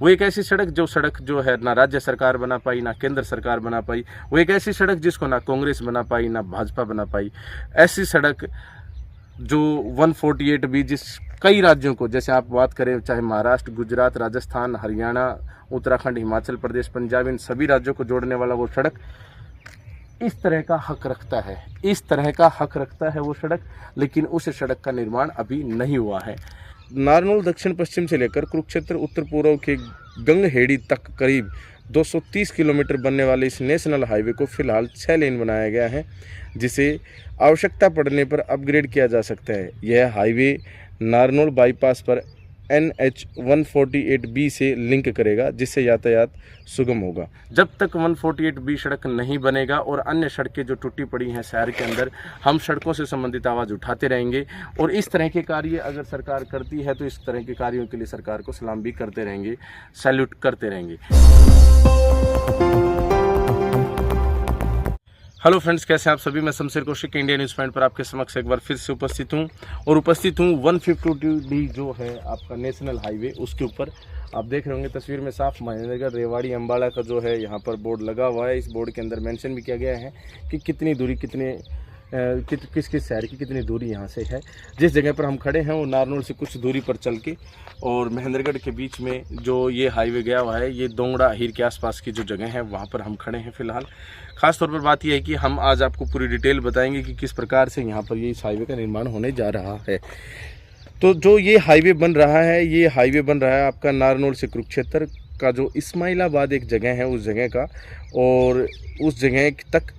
वो एक ऐसी सड़क जो है ना राज्य सरकार बना पाई ना केंद्र सरकार बना पाई। वो एक ऐसी सड़क जिसको ना कांग्रेस बना पाई ना भाजपा बना पाई। ऐसी सड़क जो 148B जिस कई राज्यों को, जैसे आप बात करें चाहे महाराष्ट्र, गुजरात, राजस्थान, हरियाणा, उत्तराखंड, हिमाचल प्रदेश, पंजाब, इन सभी राज्यों को जोड़ने वाला वो सड़क इस तरह का हक रखता है, इस तरह का हक रखता है वो सड़क। लेकिन उस सड़क का निर्माण अभी नहीं हुआ है। नारनौल दक्षिण पश्चिम से लेकर कुरुक्षेत्र उत्तर पूर्व के गंगहेड़ी तक करीब 230 किलोमीटर बनने वाले इस नेशनल हाईवे को फिलहाल 6 लेन बनाया गया है, जिसे आवश्यकता पड़ने पर अपग्रेड किया जा सकता है। यह हाईवे नारनौल बाईपास पर NH 148B से लिंक करेगा, जिससे यातायात सुगम होगा। जब तक 148B सड़क नहीं बनेगा और अन्य सड़कें जो टूटी पड़ी हैं शहर के अंदर, हम सड़कों से संबंधित आवाज़ उठाते रहेंगे। और इस तरह के कार्य अगर सरकार करती है तो इस तरह के कार्यों के लिए सरकार को सलाम भी करते रहेंगे, सैल्यूट करते रहेंगे। हेलो फ्रेंड्स, कैसे हैं आप सभी। मैं Shamsher Kaushik India news point पर आपके समक्ष एक बार फिर से उपस्थित हूं। और उपस्थित हूं 152D जो है आपका नेशनल हाईवे, उसके ऊपर आप देख रहे होंगे तस्वीर में साफ महेंद्रगढ़ रेवाड़ी अम्बाड़ा का जो है यहाँ पर बोर्ड लगा हुआ है। इस बोर्ड के अंदर मेंशन भी किया गया है कि कितनी दूरी किस किस शहर की कितनी दूरी यहाँ से है। जिस जगह पर हम खड़े हैं वो नारनौल से कुछ दूरी पर चल के और महेंद्रगढ़ के बीच में जो ये हाईवे गया हुआ है, ये दोंगड़ा अहीर के आसपास की जो जगह है वहाँ पर हम खड़े हैं फिलहाल। खास तौर पर बात यह है कि हम आज आपको पूरी डिटेल बताएंगे कि किस प्रकार से यहाँ पर ये इस हाईवे का निर्माण होने जा रहा है। तो जो ये हाईवे बन रहा है, ये हाईवे बन रहा है आपका नारनौल से कुरुक्षेत्र का जो इस्माइलाबाद एक जगह है उस जगह का, और उस जगह तक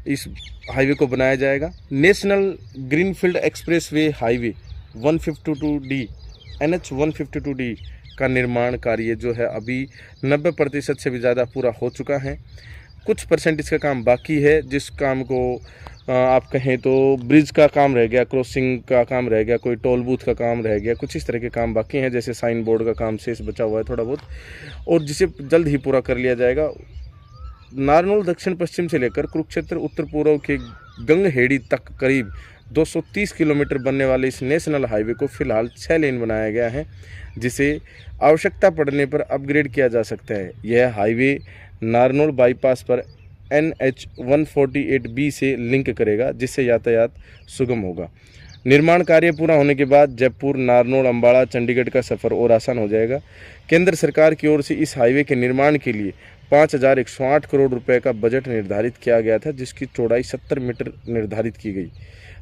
इस हाईवे को बनाया जाएगा। National greenfield expressway highway 152D NH 152D का निर्माण कार्य जो है अभी 90% से भी ज़्यादा पूरा हो चुका है। कुछ परसेंट इसका काम बाकी है, जिस काम को आप कहें तो ब्रिज का काम रह गया, क्रॉसिंग का काम रह गया, कोई टोल बूथ का काम रह गया, कुछ इस तरह के काम बाकी हैं, जैसे साइन बोर्ड का काम शेष बचा हुआ है थोड़ा बहुत, और जिसे जल्द ही पूरा कर लिया जाएगा। नारनौल दक्षिण पश्चिम से लेकर कुरुक्षेत्र उत्तर पूर्व के गंगहेड़ी तक करीब 230 किलोमीटर बनने वाले इस नेशनल हाईवे को फिलहाल 6 लेन बनाया गया है, जिसे आवश्यकता पड़ने पर अपग्रेड किया जा सकता है। यह हाईवे नारनौल बाईपास पर NH 148B से लिंक करेगा, जिससे यातायात सुगम होगा। निर्माण कार्य पूरा होने के बाद जयपुर, नारनौल, अम्बाड़ा, चंडीगढ़ का सफ़र और आसान हो जाएगा। केंद्र सरकार की ओर से इस हाईवे के निर्माण के लिए 5108 करोड़ रुपए का बजट निर्धारित किया गया था, जिसकी चौड़ाई 70 मीटर निर्धारित की गई।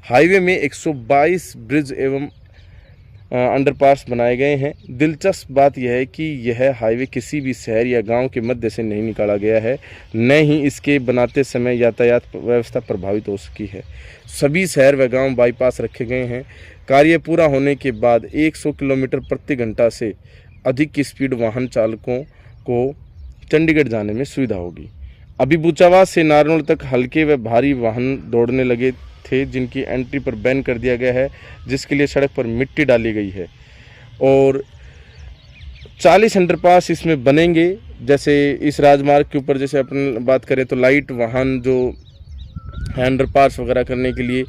हाईवे में 122 ब्रिज एवं अंडरपास बनाए गए हैं। दिलचस्प बात यह है कि यह हाईवे किसी भी शहर या गांव के मध्य से नहीं निकाला गया है, न ही इसके बनाते समय यातायात व्यवस्था प्रभावित हो सकी है। सभी शहर व गांव बाईपास रखे गए हैं। कार्य पूरा होने के बाद 100 किलोमीटर प्रति घंटा से अधिक की स्पीड वाहन चालकों को चंडीगढ़ जाने में सुविधा होगी। अभी बूचावास से नारनौल तक हल्के व भारी वाहन दौड़ने लगे थे, जिनकी एंट्री पर बैन कर दिया गया है, जिसके लिए सड़क पर मिट्टी डाली गई है। और 40 अंडरपास इसमें बनेंगे। जैसे इस राजमार्ग के ऊपर जैसे अपन बात करें तो लाइट वाहन जो है अंडरपास वगैरह करने के लिए,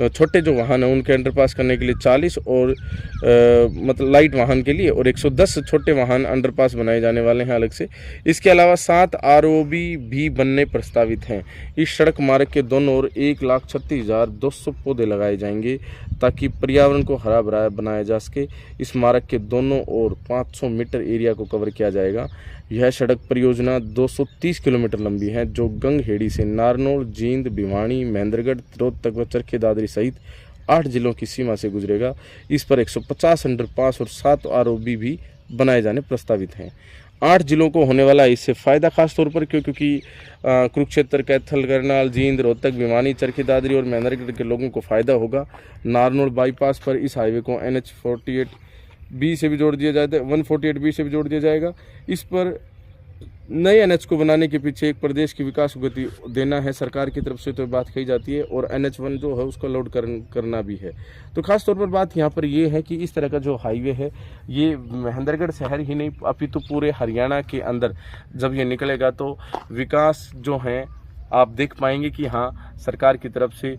छोटे जो वाहन हैं उनके अंडरपास करने के लिए 40 और मतलब लाइट वाहन के लिए, और 110 छोटे वाहन अंडरपास बनाए जाने वाले हैं अलग से। इसके अलावा 7 ROB भी बनने प्रस्तावित हैं। इस सड़क मार्ग के दोनों ओर 1,36,200 पौधे लगाए जाएंगे, ताकि पर्यावरण को हरा भरा बनाया जा सके। इस मार्ग के दोनों ओर 500 मीटर एरिया को कवर किया जाएगा। यह सड़क परियोजना 230 किलोमीटर लंबी है, जो गंगहेड़ी से नारनौल, जींद, भिवानी, महेंद्रगढ़, रोहतक व चरखी दादरी सहित 8 जिलों की सीमा से गुजरेगा। इस पर 150 अंडरपास और 7 ROB भी बनाए जाने प्रस्तावित हैं। 8 जिलों को होने वाला इससे फ़ायदा खास तौर पर क्योंकि कुरुक्षेत्र, कैथल, करनाल, जींद, रोहतक, भिवानी, चरखी दादरी और महेंद्रगढ़ के लोगों को फ़ायदा होगा। नारनौल बाईपास पर इस हाईवे को NH 48B से भी जोड़ दिया जाता है, 148B से भी जोड़ दिया जाएगा। इस पर नए NH को बनाने के पीछे एक प्रदेश की विकास को गति देना है सरकार की तरफ से, तो बात कही जाती है, और NH1 जो है उसको लोड करना भी है। तो खास तौर पर बात यहाँ पर ये है कि इस तरह का जो हाईवे है ये महेंद्रगढ़ शहर ही नहीं अपितु पूरे हरियाणा के अंदर जब ये निकलेगा तो विकास जो है आप देख पाएंगे कि हाँ सरकार की तरफ से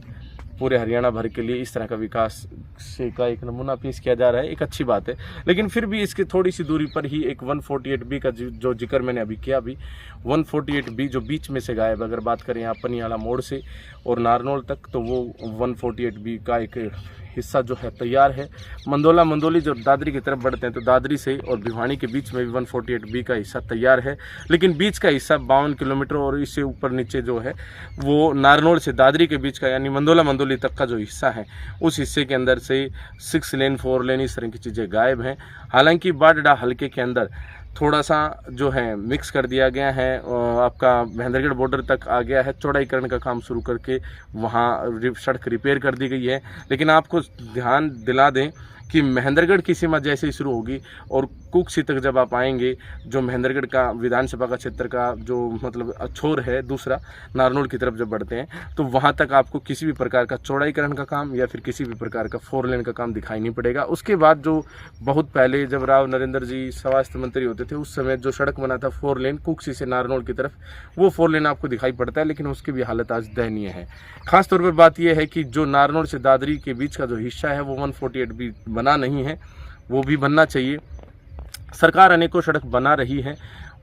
पूरे हरियाणा भर के लिए इस तरह का विकास से का एक नमूना पेश किया जा रहा है, एक अच्छी बात है। लेकिन फिर भी इसके थोड़ी सी दूरी पर ही एक 148B का जो जिक्र मैंने अभी किया, अभी 148B जो बीच में से गायब, अगर बात करें यहाँ पनियाला मोड़ से और नारनौल तक, तो वो 148B का एक हिस्सा जो है तैयार है। मंदोली जो दादरी की तरफ बढ़ते हैं तो दादरी से और भिवानी के बीच में भी 148B का हिस्सा तैयार है। लेकिन बीच का हिस्सा 52 किलोमीटर और इससे ऊपर नीचे जो है वो नारनौल से दादरी के बीच का यानी मंदोली तक का जो हिस्सा है, उस हिस्से के अंदर से 6 लेन 4 लेन इस तरह की चीज़ें गायब हैं। हालांकि बाडडा हल्के के अंदर थोड़ा सा जो है मिक्स कर दिया गया है, आपका महेंद्रगढ़ बॉर्डर तक आ गया है, चौड़ाईकरण का काम शुरू करके वहाँ सड़क रिपेयर कर दी गई है। लेकिन आपको ध्यान दिला दें कि महेंद्रगढ़ की सीमा जैसे ही शुरू होगी और कुक्सी तक जब आप आएंगे, जो महेंद्रगढ़ का विधानसभा का क्षेत्र का जो मतलब छोर है दूसरा नारनौल की तरफ जब बढ़ते हैं, तो वहाँ तक आपको किसी भी प्रकार का चौड़ाईकरण का काम या फिर किसी भी प्रकार का 4 लेन का काम दिखाई नहीं पड़ेगा। उसके बाद जो बहुत पहले जब राव नरेंद्र जी स्वास्थ्य मंत्री होते थे, उस समय जो सड़क बना था 4 लेन कुक्सी से नारनौल की तरफ, वो 4 लेन आपको दिखाई पड़ता है, लेकिन उसकी भी हालत आज दयनीय है। खासतौर पर बात यह है कि जो नारनौल से दादरी के बीच का जो हिस्सा है वो 148B बना नहीं है, वो भी बनना चाहिए। सरकार अनेकों सड़क बना रही है,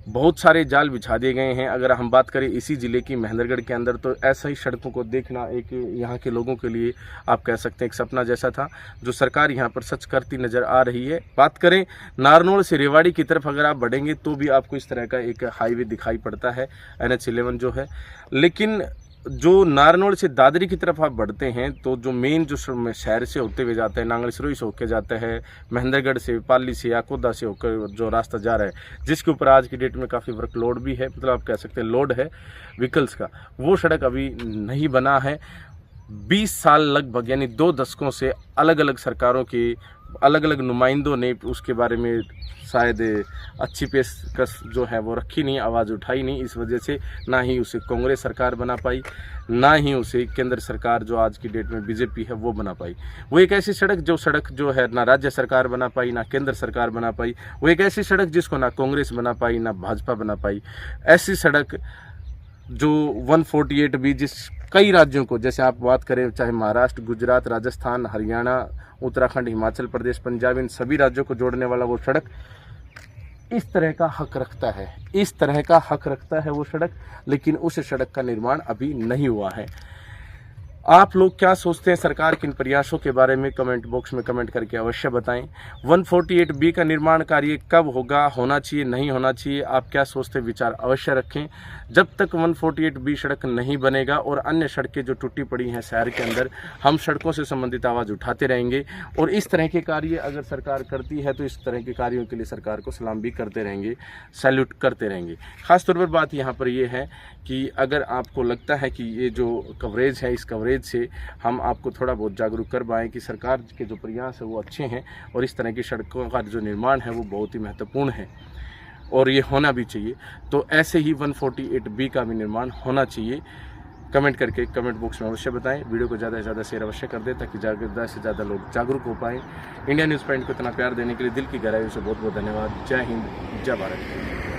बहुत सारे जाल बिछा दिए गए हैं। अगर हम बात करें इसी ज़िले की महेंद्रगढ़ के अंदर, तो ऐसा ही सड़कों को देखना एक यहाँ के लोगों के लिए आप कह सकते हैं एक सपना जैसा था, जो सरकार यहाँ पर सच करती नज़र आ रही है। बात करें नारनौल से रेवाड़ी की तरफ अगर आप बढ़ेंगे तो भी आपको इस तरह का एक हाईवे दिखाई पड़ता है, NH11 जो है। लेकिन जो नारनौल से दादरी की तरफ आप बढ़ते हैं तो जो मेन जो शहर से होते हुए जाता है, नांगल सिरोही से होकर जाता है, महेंद्रगढ़ से, पाली से, याकोदा से होकर जो रास्ता जा रहा है, जिसके ऊपर आज की डेट में काफ़ी वर्कलोड भी है, मतलब आप कह सकते हैं लोड है व्हीकल्स का, वो सड़क अभी नहीं बना है। 20 साल लगभग यानी 2 दशकों से अलग अलग सरकारों के अलग अलग नुमाइंदों ने उसके बारे में शायद अच्छी पेशकश जो है वो रखी नहीं, आवाज़ उठाई नहीं। इस वजह से ना ही उसे कांग्रेस सरकार बना पाई, ना ही उसे केंद्र सरकार जो आज की डेट में BJP है वो बना पाई। वो एक ऐसी सड़क जो है ना राज्य सरकार बना पाई, ना केंद्र सरकार बना पाई। वो एक ऐसी सड़क जिसको ना कांग्रेस बना पाई, ना भाजपा बना पाई। ऐसी सड़क जो 148B जिस कई राज्यों को, जैसे आप बात करें चाहे महाराष्ट्र, गुजरात, राजस्थान, हरियाणा, उत्तराखंड, हिमाचल प्रदेश, पंजाब, इन सभी राज्यों को जोड़ने वाला वो सड़क इस तरह का हक रखता है, इस तरह का हक रखता है वो सड़क। लेकिन उस सड़क का निर्माण अभी नहीं हुआ है। आप लोग क्या सोचते हैं सरकार के इन प्रयासों के बारे में कमेंट बॉक्स में कमेंट करके अवश्य बताएं। 148B का निर्माण कार्य कब होगा, होना चाहिए, नहीं होना चाहिए, आप क्या सोचते हैं विचार अवश्य रखें। जब तक 148B सड़क नहीं बनेगा और अन्य सड़कें जो टूटी पड़ी हैं शहर के अंदर, हम सड़कों से संबंधित आवाज़ उठाते रहेंगे। और इस तरह के कार्य अगर सरकार करती है तो इस तरह के कार्यों के लिए सरकार को सलाम भी करते रहेंगे, सैल्यूट करते रहेंगे। ख़ासतौर पर बात यहाँ पर यह है कि अगर आपको लगता है कि ये जो कवरेज है, इस कवरेज से हम आपको थोड़ा बहुत जागरूक कर पाएँ कि सरकार के जो प्रयास है वो अच्छे हैं और इस तरह की सड़कों का जो निर्माण है वो बहुत ही महत्वपूर्ण है और ये होना भी चाहिए, तो ऐसे ही 148B का भी निर्माण होना चाहिए। कमेंट करके कमेंट बॉक्स में अवश्य बताएं। वीडियो को ज़्यादा से ज़्यादा शेयर अवश्य कर दें ताकि ज़्यादा से ज़्यादा लोग जागरूक हो पाएँ। इंडिया न्यूज़ पॉइंट को इतना प्यार देने के लिए दिल की गहराइयों से बहुत बहुत धन्यवाद। जय हिंद, जय भारत।